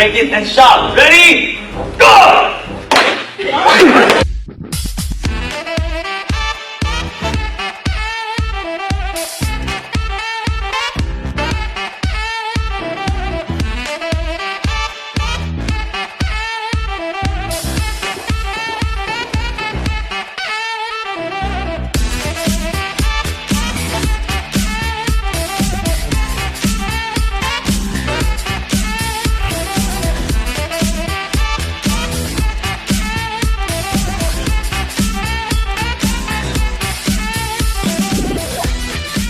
break it, and shout. Ready? Go!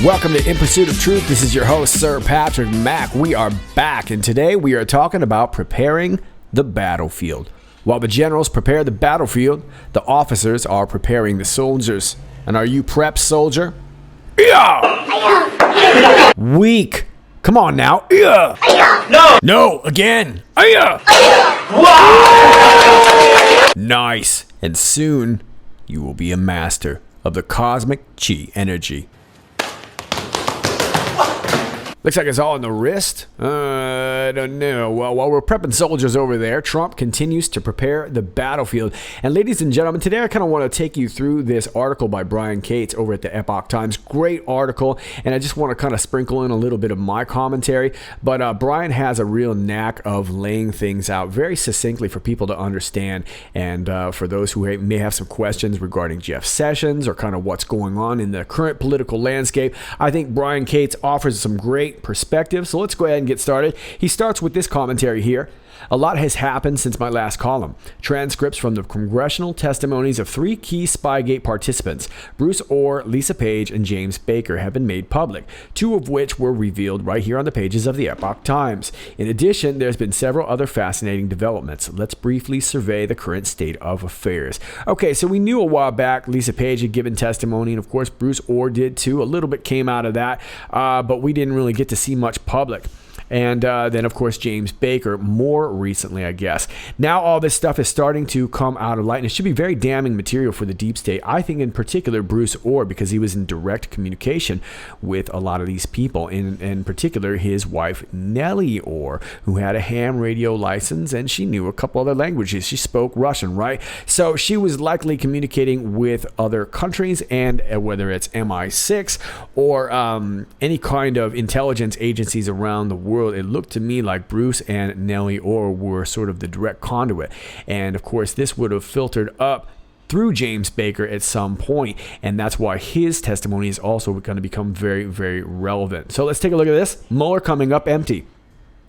Welcome to In Pursuit of Truth. This is your host, Sir Patrick Mack. We are back, and today we are talking about preparing the battlefield. While the generals prepare the battlefield, the officers are preparing the soldiers. And are you prepped, soldier? Yeah! Weak. Come on now. Yeah! No! No, again. Yeah! Nice. And soon, you will be a master of the cosmic chi energy. Looks like it's all in the wrist. I don't know. Well, while we're prepping soldiers over there, Trump continues to prepare the battlefield. And ladies and gentlemen, today I kind of want to take you through this article by Brian Cates over at the Epoch Times. Great article. And I just want to kind of sprinkle in a little bit of my commentary. But Brian has a real knack of laying things out very succinctly for people to understand. And for those who may have some questions regarding Jeff Sessions or kind of what's going on in the current political landscape, I think Brian Cates offers some great perspective. So let's go ahead and get started. He starts with this commentary here. A lot has happened since my last column. Transcripts from the congressional testimonies of three key Spygate participants, Bruce Orr, Lisa Page, and James Baker, have been made public, two of which were revealed right here on the pages of the Epoch Times. In addition, there's been several other fascinating developments. Let's briefly survey the current state of affairs. Okay, so we knew a while back Lisa Page had given testimony, and of course Bruce Orr did too. A little bit came out of that, but we didn't really get to see much public. And then, of course, James Baker, more recently, I guess. Now all this stuff is starting to come out of light, and it should be very damning material for the deep state. I think in particular Bruce Orr, because he was in direct communication with a lot of these people, in particular his wife Nellie Orr, who had a ham radio license, and she knew a couple other languages. She spoke Russian, right? So she was likely communicating with other countries, and whether it's MI6 or any kind of intelligence agencies around the world, it looked to me like Bruce and Nellie Orr were sort of the direct conduit. And of course, this would have filtered up through James Baker at some point, and that's why his testimony is also going to become very, very relevant. So let's take a look at this. Mueller coming up empty.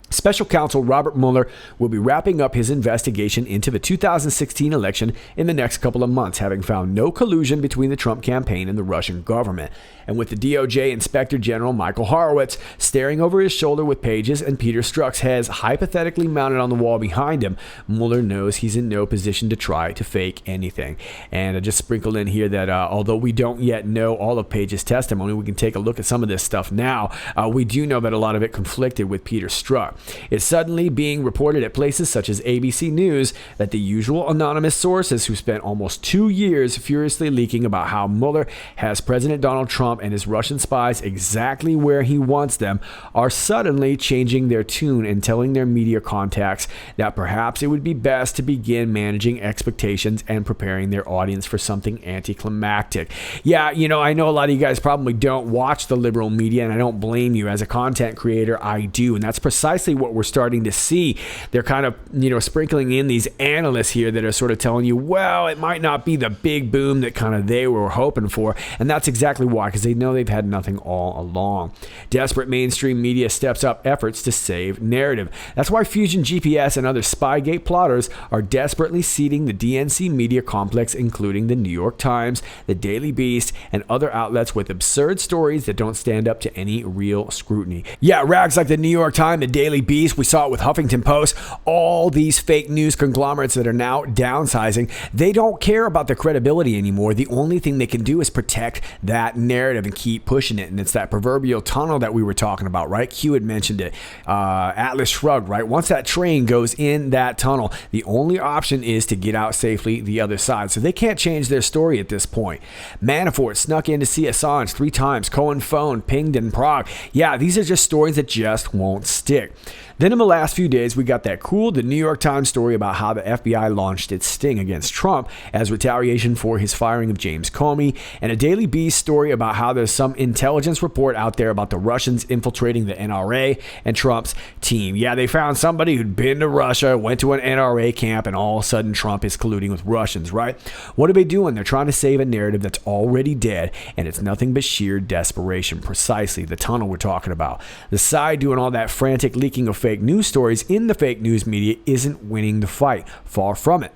Special counsel Robert Mueller will be wrapping up his investigation into the 2016 election in the next couple of months, having found no collusion between the Trump campaign and the Russian government. And with the DOJ Inspector General Michael Horowitz staring over his shoulder with Page's and Peter Strzok's heads hypothetically mounted on the wall behind him, Mueller knows he's in no position to try to fake anything. And I just sprinkled in here that although we don't yet know all of Page's testimony, we can take a look at some of this stuff now. We do know that a lot of it conflicted with Peter Strzok. It's suddenly being reported at places such as ABC News that the usual anonymous sources who spent almost 2 years furiously leaking about how Mueller has President Donald Trump and his Russian spies exactly where he wants them are suddenly changing their tune and telling their media contacts that perhaps it would be best to begin managing expectations and preparing their audience for something anticlimactic. Yeah, you know, I know a lot of you guys probably don't watch the liberal media, and I don't blame you. As a content creator, I do, and that's precisely what we're starting to see. They're kind of, sprinkling in these analysts here that are sort of telling you, well, it might not be the big boom that kind of they were hoping for, and that's exactly why, because they know they've had nothing all along. Desperate mainstream media steps up efforts to save narrative. That's why Fusion GPS and other Spygate plotters are desperately seeding the DNC media complex, including the New York Times, the Daily Beast, and other outlets with absurd stories that don't stand up to any real scrutiny. Yeah, rags like the New York Times, the Daily Beast, we saw it with Huffington Post, all these fake news conglomerates that are now downsizing, they don't care about their credibility anymore. The only thing they can do is protect that narrative and keep pushing it. And it's that proverbial tunnel that we were talking about, right? Q had mentioned it. Atlas Shrugged, right? Once that train goes in that tunnel, the only option is to get out safely the other side. So they can't change their story at this point. Manafort snuck in to see Assange 3 times. Cohen phone pinged in Prague. Yeah, these are just stories that just won't stick. Then in the last few days, we got that the New York Times story about how the FBI launched its sting against Trump as retaliation for his firing of James Comey, and a Daily Beast story about how there's some intelligence report out there about the Russians infiltrating the NRA and Trump's team. Yeah, they found somebody who'd been to Russia, went to an NRA camp, and all of a sudden Trump is colluding with Russians, right? What are they doing? They're trying to save a narrative that's already dead, and it's nothing but sheer desperation. Precisely the tunnel we're talking about. The side doing all that frantic leaking of fake news stories in the fake news media isn't winning the fight. Far from it.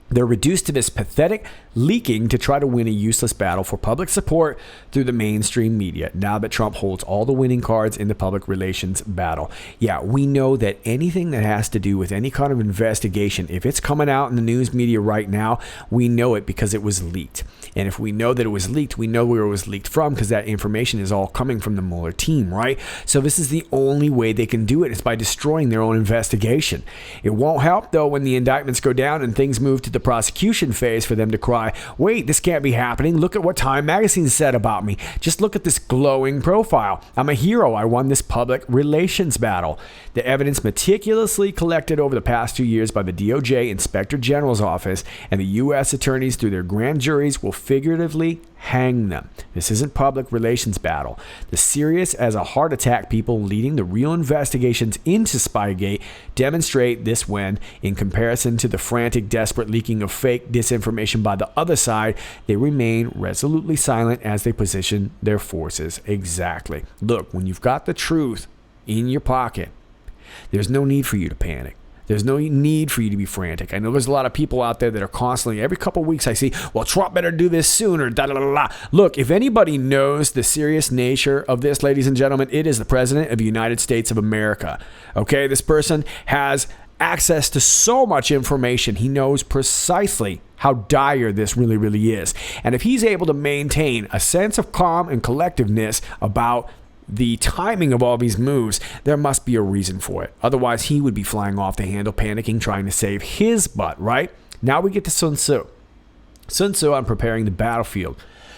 They're reduced to this pathetic leaking to try to win a useless battle for public support through the mainstream media, now that Trump holds all the winning cards in the public relations battle. Yeah, we know that anything that has to do with any kind of investigation, if it's coming out in the news media right now, we know it because it was leaked. And if we know that it was leaked, we know where it was leaked from because that information is all coming from the Mueller team, right? So this is the only way they can do it, is by destroying their own investigation. It won't help, though, when the indictments go down and things move to the prosecution phase for them to cry, wait, this can't be happening. Look at what Time Magazine said about me. Just look at this glowing profile. I'm a hero. I won this public relations battle. The evidence meticulously collected over the past 2 years by the DOJ Inspector General's office and the U.S. attorneys through their grand juries will figuratively hang them. This isn't public relations battle. The serious as a heart attack people leading the real investigations into Spygate demonstrate this when, in comparison to the frantic, desperate leaking of fake disinformation by the other side, they remain resolutely silent as they position their forces. Exactly. Look, when you've got the truth in your pocket, there's no need for you to panic. There's no need for you to be frantic. I know there's a lot of people out there that are constantly, every couple of weeks I see, well, Trump better do this sooner, da-da-da-da. Look, if anybody knows the serious nature of this, ladies and gentlemen, it is the President of the United States of America. Okay, this person has access to so much information. He knows precisely how dire this really, really is. And if he's able to maintain a sense of calm and collectiveness about the timing of all these moves, there must be a reason for it. Otherwise, he would be flying off the handle, panicking, trying to save his butt, right? Now we get to Sun Tzu. Sun Tzu on preparing the battlefield.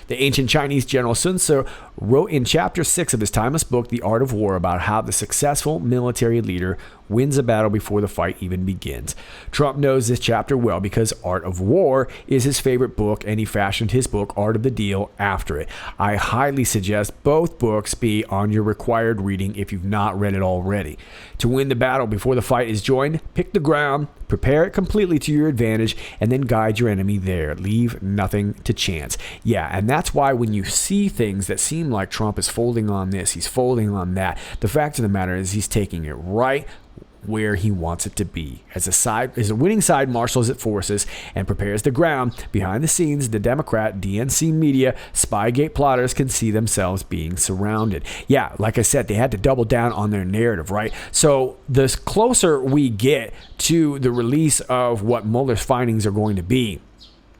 The ancient Chinese general Sun Tzu wrote in chapter 6 of his timeless book, The Art of War, about how the successful military leader wins a battle before the fight even begins. Trump knows this chapter well because Art of War is his favorite book, and he fashioned his book, Art of the Deal, after it. I highly suggest both books be on your required reading if you've not read it already. To win the battle before the fight is joined, pick the ground, prepare it completely to your advantage, and then guide your enemy there. Leave nothing to chance. Yeah, and that's why when you see things that seem like Trump is folding on this, he's folding on that, the fact of the matter is he's taking it right where he wants it to be. As a winning side marshals its forces and prepares the ground, behind the scenes, the Democrat DNC media Spygate plotters can see themselves being surrounded. Yeah, like I said, they had to double down on their narrative, right? So the closer we get to the release of what Mueller's findings are going to be,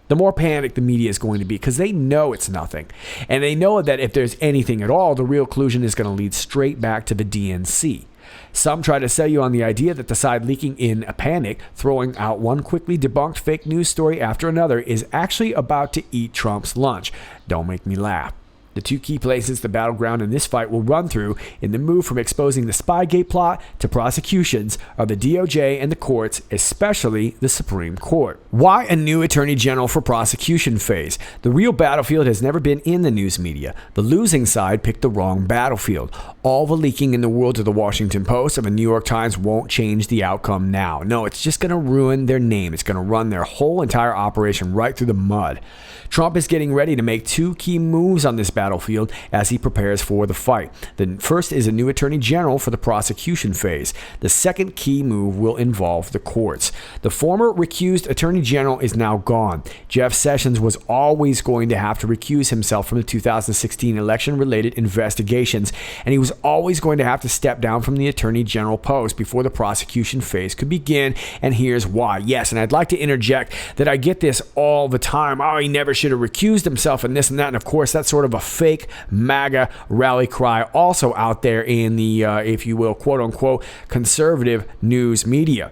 the more panicked the media is going to be, because they know it's nothing. And they know that if there's anything at all, the real collusion is going to lead straight back to the DNC. Some try to sell you on the idea that the side leaking in a panic, throwing out one quickly debunked fake news story after another, is actually about to eat Trump's lunch. Don't make me laugh. The two key places the battleground in this fight will run through in the move from exposing the Spygate plot to prosecutions are the DOJ and the courts, especially the Supreme Court. Why a new Attorney General for prosecution phase? The real battlefield has never been in the news media. The losing side picked the wrong battlefield. All the leaking in the world of the Washington Post and the New York Times won't change the outcome now. No, it's just going to ruin their name. It's going to run their whole entire operation right through the mud. Trump is getting ready to make two key moves on this battlefield as he prepares for the fight. The first is a new Attorney General for the prosecution phase. The second key move will involve the courts. The former recused Attorney General is now gone. Jeff Sessions was always going to have to recuse himself from the 2016 election-related investigations, and he was always going to have to step down from the Attorney General post before the prosecution phase could begin, and here's why. Yes, and I'd like to interject that I get this all the time. Oh, he never should have recused himself and this and that. And of course, that's sort of a fake MAGA rally cry also out there in the, if you will, quote unquote, conservative news media.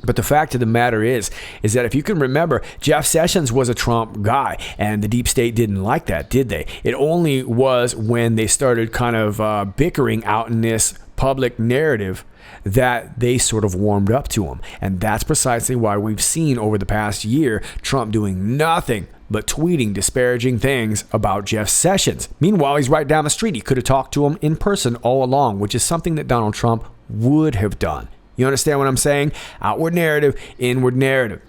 But the fact of the matter is that if you can remember, Jeff Sessions was a Trump guy, and the deep state didn't like that, did they? It only was when they started kind of bickering out in this public narrative that they sort of warmed up to him. And that's precisely why we've seen over the past year Trump doing nothing but tweeting disparaging things about Jeff Sessions. Meanwhile, he's right down the street. He could have talked to him in person all along, which is something that Donald Trump would have done. You understand what I'm saying? Outward narrative, inward narrative.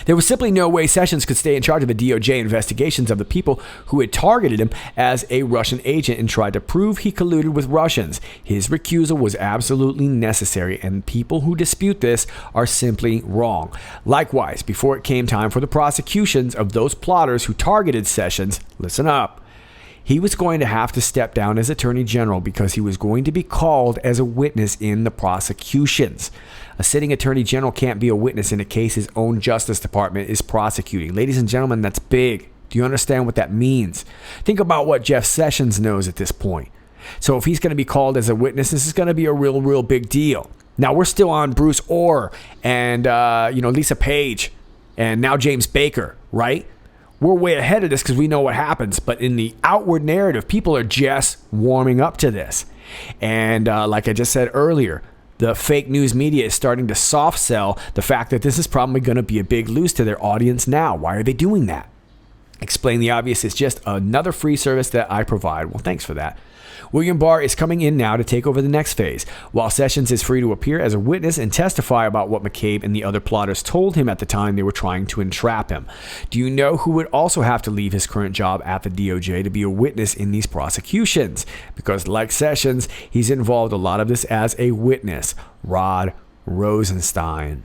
There was simply no way Sessions could stay in charge of the DOJ investigations of the people who had targeted him as a Russian agent and tried to prove he colluded with Russians. His recusal was absolutely necessary, and people who dispute this are simply wrong. Likewise, before it came time for the prosecutions of those plotters who targeted Sessions, listen up, he was going to have to step down as Attorney General because he was going to be called as a witness in the prosecutions. A sitting Attorney General can't be a witness in a case his own Justice Department is prosecuting. Ladies and gentlemen, that's big. Do you understand what that means? Think about what Jeff Sessions knows at this point. So if he's going to be called as a witness, this is going to be a real big deal. Now, we're still on Bruce Orr and Lisa Page and now James Baker, right? We're way ahead of this because we know what happens. But in the outward narrative, people are just warming up to this. And like I just said earlier, the fake news media is starting to soft sell the fact that this is probably going to be a big lose to their audience now. Why are they doing that? Explain the obvious. It's just another free service that I provide. Well, thanks for that. William Barr is coming in now to take over the next phase, while Sessions is free to appear as a witness and testify about what McCabe and the other plotters told him at the time they were trying to entrap him. Do you know who would also have to leave his current job at the DOJ to be a witness in these prosecutions? Because like Sessions, he's involved a lot of this as a witness. Rod Rosenstein.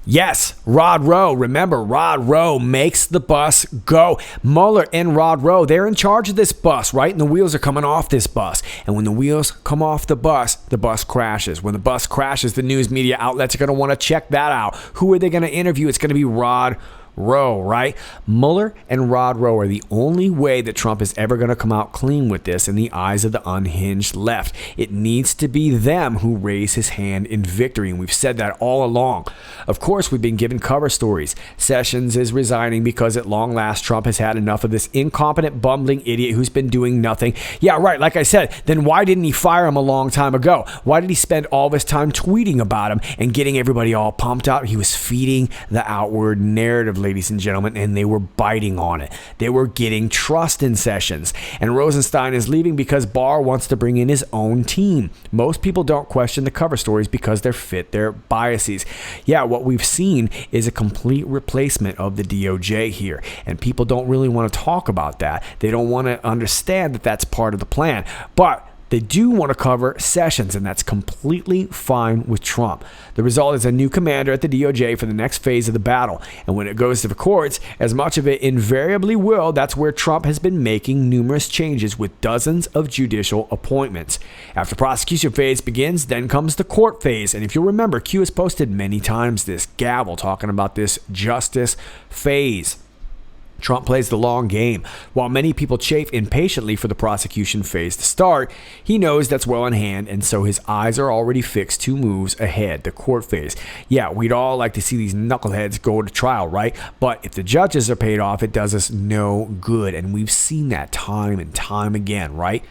Yes, Rod Rowe. Remember, Rod Rowe makes the bus go. Mueller and Rod Rowe, they're in charge of this bus, right? And the wheels are coming off this bus. And when the wheels come off the bus crashes. When the bus crashes, the news media outlets are going to want to check that out. Who are they going to interview? It's going to be Rod Rowe, right? Mueller and Rod Rowe are the only way that Trump is ever going to come out clean with this in the eyes of the unhinged left. It needs to be them who raise his hand in victory, and we've said that all along. Of course, we've been given cover stories. Sessions is resigning because at long last Trump has had enough of this incompetent, bumbling idiot who's been doing nothing. Yeah, right, like I said, then why didn't he fire him a long time ago? Why did he spend all this time tweeting about him and getting everybody all pumped up? He was feeding the outward narrative, ladies and gentlemen, and they were biting on it. They were getting trust in Sessions. And Rosenstein is leaving because Barr wants to bring in his own team. Most people don't question the cover stories because they fit their biases. Yeah, what we've seen is a complete replacement of the DOJ here, and people don't really want to talk about that. They don't want to understand that that's part of the plan. But they do want to cover Sessions, and that's completely fine with Trump. The result is a new commander at the DOJ for the next phase of the battle. And when it goes to the courts, as much of it invariably will, that's where Trump has been making numerous changes with dozens of judicial appointments. After prosecution phase begins, then comes the court phase. And if you'll remember, Q has posted many times this gavel talking about this justice phase. Trump plays the long game. While many people chafe impatiently for the prosecution phase to start, he knows that's well in hand, and so his eyes are already fixed 2 moves ahead, the court phase. Yeah, we'd all like to see these knuckleheads go to trial, right? But if the judges are paid off, it does us no good, and we've seen that time and time again, right?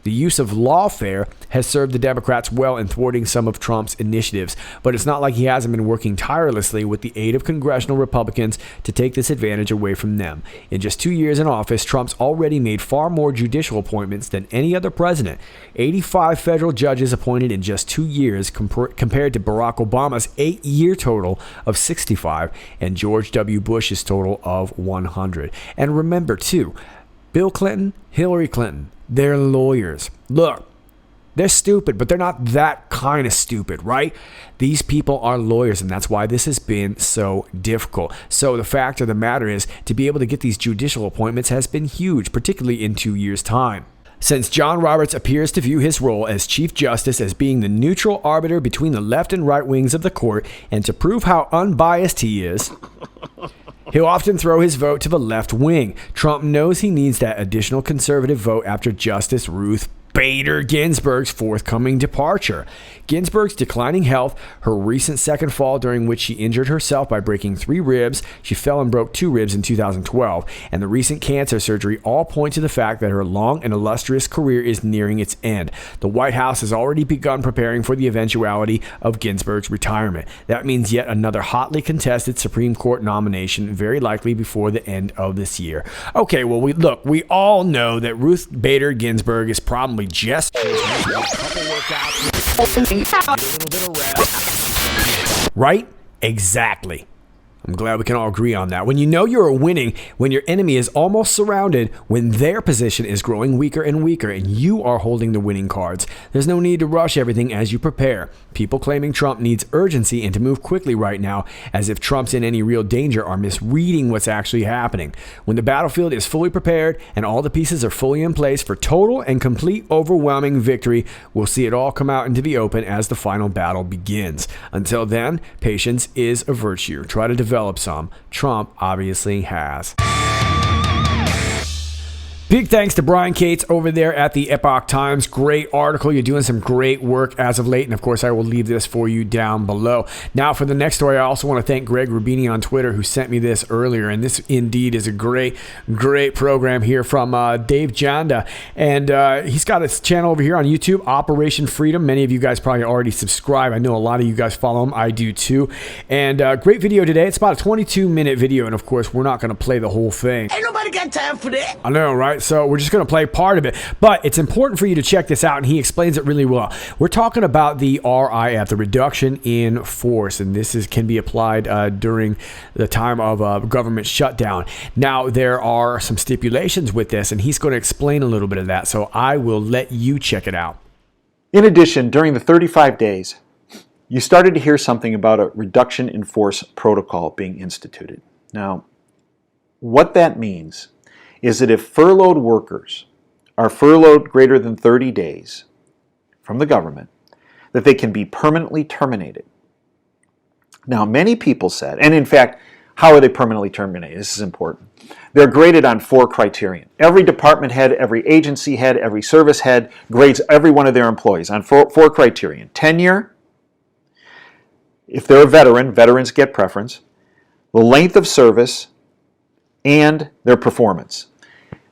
The use of lawfare has served the Democrats well in thwarting some of Trump's initiatives, but it's not like he hasn't been working tirelessly with the aid of congressional Republicans to take this advantage away from them. In just 2 years in office, Trump's already made far more judicial appointments than any other president. 85 federal judges appointed in just 2 years compared to Barack Obama's 8-year total of 65 and George W. Bush's total of 100. And remember, too, Bill Clinton, Hillary Clinton, they're lawyers. Look, they're stupid, but they're not that kind of stupid, right? These people are lawyers, and that's why this has been so difficult. So the fact of the matter is, to be able to get these judicial appointments has been huge, particularly in 2 years' time. Since John Roberts appears to view his role as Chief Justice as being the neutral arbiter between the left and right wings of the court, and to prove how unbiased he is, he'll often throw his vote to the left wing. Trump knows he needs that additional conservative vote after Justice Ruth Bader Ginsburg's forthcoming departure. Ginsburg's declining health, her recent second fall during which she injured herself by breaking 3 ribs, she fell and broke 2 ribs in 2012, and the recent cancer surgery all point to the fact that her long and illustrious career is nearing its end. The White House has already begun preparing for the eventuality of Ginsburg's retirement. That means yet another hotly contested Supreme Court nomination, very likely before the end of this year. Okay, well, we all know that Ruth Bader Ginsburg is probably just a couple workouts, get a little bit of rest, right? Exactly. I'm glad we can all agree on that. When you know you're winning, when your enemy is almost surrounded, when their position is growing weaker and weaker, and you are holding the winning cards, there's no need to rush everything as you prepare. People claiming Trump needs urgency and to move quickly right now, as if Trump's in any real danger, are misreading what's actually happening. When the battlefield is fully prepared and all the pieces are fully in place for total and complete overwhelming victory, we'll see it all come out into the open as the final battle begins. Until then, patience is a virtue. Try to develop some. Trump obviously has. Big thanks to Brian Cates over there at the Epoch Times. Great article. You're doing some great work as of late. And of course, I will leave this for you down below. Now, for the next story, I also want to thank Greg Rubini on Twitter, who sent me this earlier. And this indeed is a great program here from Dave Janda. And he's got his channel over here on YouTube, Operation Freedom. Many of you guys probably already subscribe. I know a lot of you guys follow him. I do too. And great video today. It's about a 22-minute video. And of course, we're not going to play the whole thing. Ain't nobody got time for that. I know, right? So we're just going to play part of it, but it's important for you to check this out, and he explains it really well. We're talking about the RIF, the reduction in force, and this can be applied during the time of a government shutdown. Now, there are some stipulations with this, and he's going to explain a little bit of that, so I will let you check it out. In addition, during the 35 days, you started to hear something about a reduction in force protocol being instituted. Now, what that means is that if furloughed workers are furloughed greater than 30 days from the government, that they can be permanently terminated. Now, many people said, and in fact, how are they permanently terminated? This is important. They're graded on 4 criteria. Every department head, every agency head, every service head grades every one of their employees on 4 criteria. Tenure, if they're a veteran, veterans get preference, the length of service, and their performance.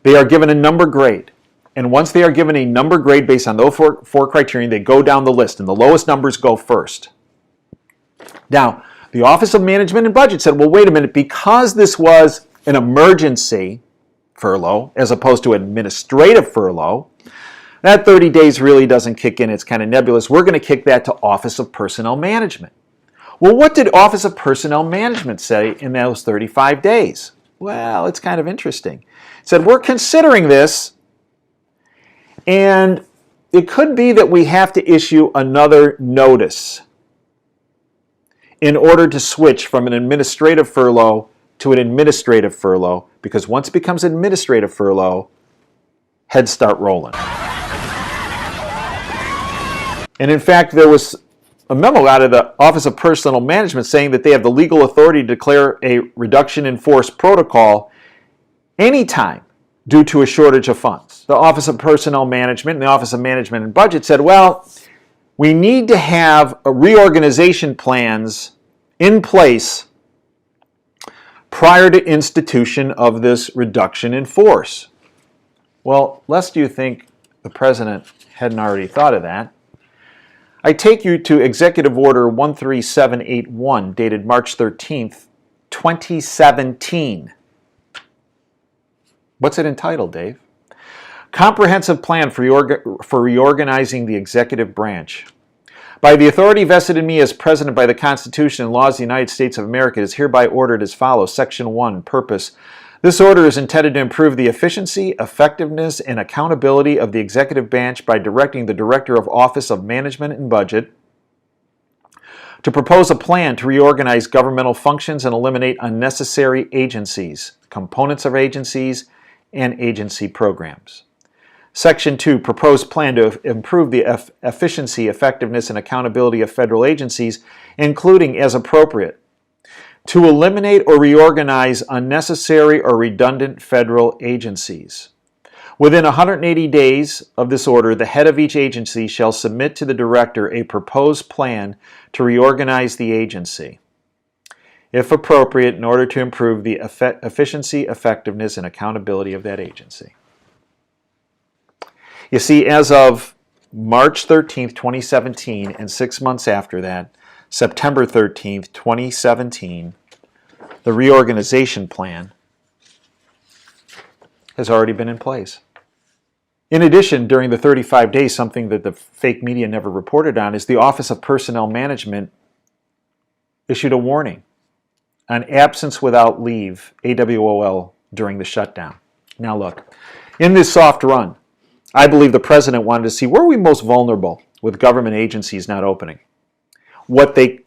They are given a number grade. And once they are given a number grade based on those four criteria, they go down the list, and the lowest numbers go first. Now, the Office of Management and Budget said, well, wait a minute, because this was an emergency furlough as opposed to administrative furlough, that 30 days really doesn't kick in. It's kind of nebulous. We're going to kick that to Office of Personnel Management. Well, what did Office of Personnel Management say in those 35 days? Well, it's kind of interesting. It said, we're considering this, and it could be that we have to issue another notice in order to switch from an administrative furlough to an administrative furlough, because once it becomes administrative furlough, heads start rolling. And in fact, there was a memo out of the Office of Personnel Management saying that they have the legal authority to declare a reduction in force protocol anytime due to a shortage of funds. The Office of Personnel Management and the Office of Management and Budget said, well, we need to have reorganization plans in place prior to institution of this reduction in force. Well, lest you think the president hadn't already thought of that, I take you to Executive Order 13781, dated March 13th, 2017. What's it entitled, Dave? Comprehensive Plan for Reorganizing the Executive Branch. By the authority vested in me as President by the Constitution and laws of the United States of America, it is hereby ordered as follows. Section 1, Purpose. This order is intended to improve the efficiency, effectiveness, and accountability of the executive branch by directing the Director of Office of Management and Budget to propose a plan to reorganize governmental functions and eliminate unnecessary agencies, components of agencies, and agency programs. Section 2, Proposed Plan to improve the efficiency, effectiveness, and accountability of federal agencies, including, as appropriate, to eliminate or reorganize unnecessary or redundant federal agencies. Within 180 days of this order, the head of each agency shall submit to the director a proposed plan to reorganize the agency, if appropriate, in order to improve the efficiency, effectiveness, and accountability of that agency. You see, as of March 13th, 2017, and 6 months after that, September 13th, 2017, the reorganization plan has already been in place. In addition, during the 35 days, something that the fake media never reported on is the Office of Personnel Management issued a warning on absence without leave, AWOL, during the shutdown. Now look, in this soft run, I believe the president wanted to see where are we most vulnerable with government agencies not opening. What they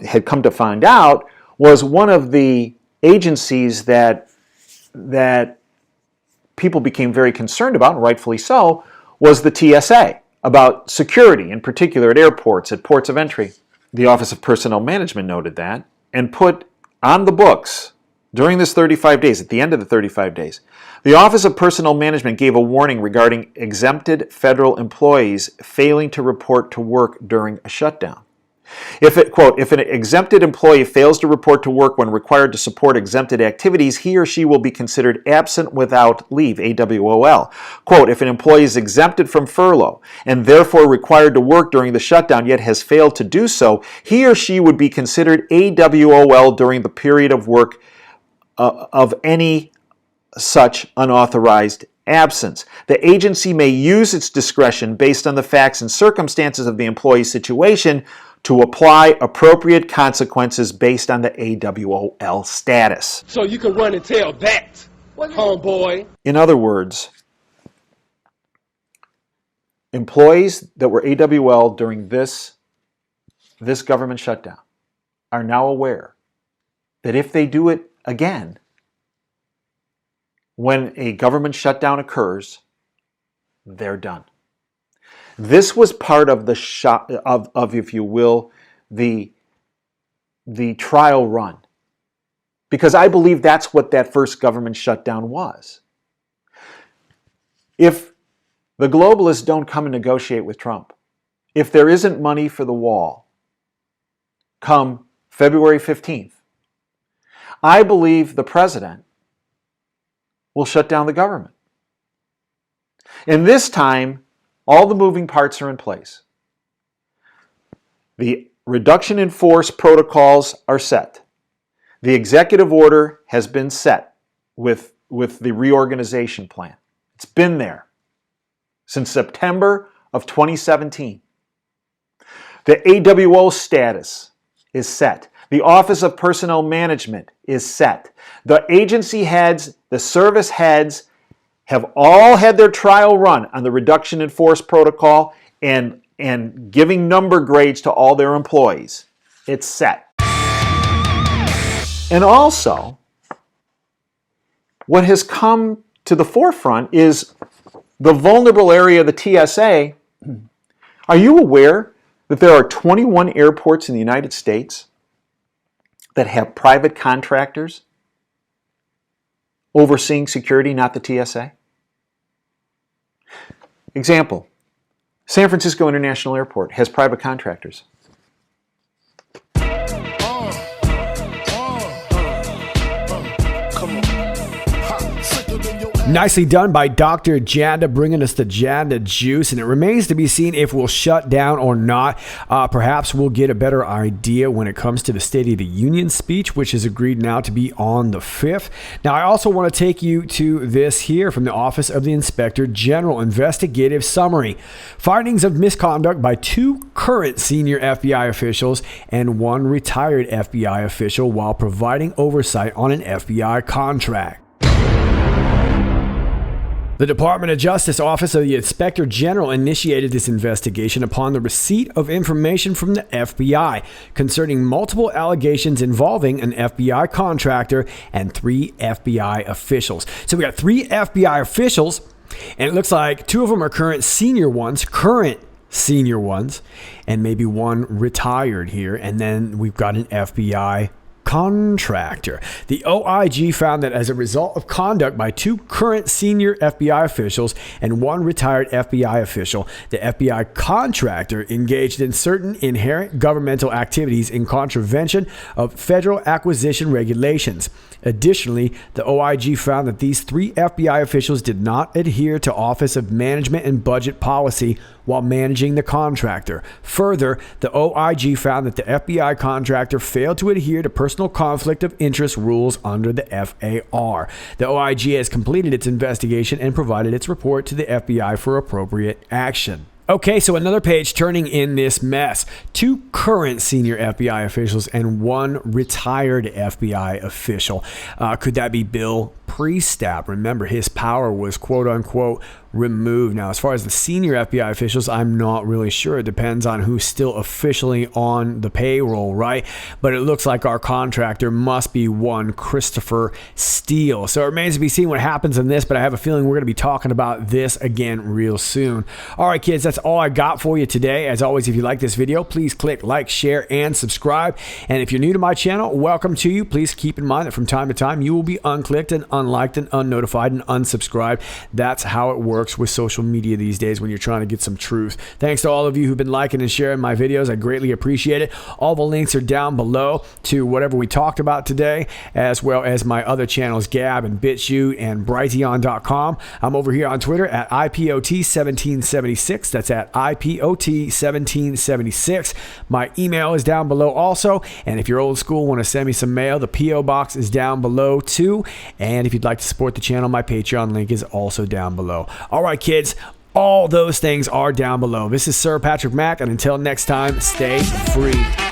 had come to find out was one of the agencies that people became very concerned about, and rightfully so, was the TSA, about security, in particular at airports, at ports of entry. The Office of Personnel Management noted that and put on the books during this 35 days, at the end of the 35 days, the Office of Personnel Management gave a warning regarding exempted federal employees failing to report to work during a shutdown. If an exempted employee fails to report to work when required to support exempted activities, he or she will be considered absent without leave, AWOL. Quote, if an employee is exempted from furlough and therefore required to work during the shutdown yet has failed to do so, he or she would be considered AWOL during the period of work of any such unauthorized absence. The agency may use its discretion based on the facts and circumstances of the employee's situation to apply appropriate consequences based on the AWOL status. So you can run and tell that, homeboy. In other words, employees that were AWOL during this government shutdown are now aware that if they do it again, when a government shutdown occurs, they're done. This was part of the if you will, the trial run. Because I believe that's what that first government shutdown was. If the globalists don't come and negotiate with Trump, if there isn't money for the wall come February 15th, I believe the president will shut down the government. And this time, all the moving parts are in place. The reduction in force protocols are set. The executive order has been set with the reorganization plan. It's been there since September of 2017. The AWO status is set. The Office of Personnel Management is set. The agency heads, the service heads, have all had their trial run on the reduction in force protocol and giving number grades to all their employees. It's set. And also, what has come to the forefront is the vulnerable area of the TSA. Are you aware that there are 21 airports in the United States that have private contractors overseeing security, not the TSA? Example, San Francisco International Airport has private contractors. Nicely done by Dr. Janda, bringing us the Janda juice, and it remains to be seen if we'll shut down or not. Perhaps we'll get a better idea when it comes to the State of the Union speech, which is agreed now to be on the 5th. Now, I also want to take you to this here from the Office of the Inspector General investigative summary. Findings of misconduct by 2 current senior FBI officials and 1 retired FBI official while providing oversight on an FBI contract. The Department of Justice Office of the Inspector General initiated this investigation upon the receipt of information from the FBI concerning multiple allegations involving an FBI contractor and 3 FBI officials. So we got 3 FBI officials, and it looks like 2 of them are current senior ones, and maybe 1 retired here, and then we've got an FBI contractor. The OIG found that as a result of conduct by 2 current senior FBI officials and 1 retired FBI official, the FBI contractor engaged in certain inherent governmental activities in contravention of federal acquisition regulations. Additionally, the OIG found that these 3 FBI officials did not adhere to Office of Management and Budget policy while managing the contractor. Further, the OIG found that the FBI contractor failed to adhere to personal conflict of interest rules under the FAR. The OIG has completed its investigation and provided its report to the FBI for appropriate action. Okay, so another page turning in this mess. 2 current senior FBI officials and 1 retired FBI official. Could that be Bill Priestap? Remember, his power was quote-unquote removed. Now, as far as the senior FBI officials, I'm not really sure. It depends on who's still officially on the payroll, right? But it looks like our contractor must be one Christopher Steele. So it remains to be seen what happens in this, but I have a feeling we're going to be talking about this again real soon. All right, kids, that's all I got for you today. As always, if you like this video, please click like, share, and subscribe. And if you're new to my channel, welcome to you. Please keep in mind that from time to time, you will be unclicked and unliked and unnotified and unsubscribed. That's how it works with social media these days when you're trying to get some truth. Thanks to all of you who've been liking and sharing my videos. I greatly appreciate it. All the links are down below to whatever we talked about today, as well as my other channels, Gab and BitChute and Brighteon.com. I'm over here on Twitter at IPOT1776. That's at IPOT1776. My email is down below also. And if you're old school, want to send me some mail, the P.O. box is down below too. And if you'd like to support the channel, my Patreon link is also down below. All right, kids, all those things are down below. This is Sir Patrick Mack, and until next time, stay free.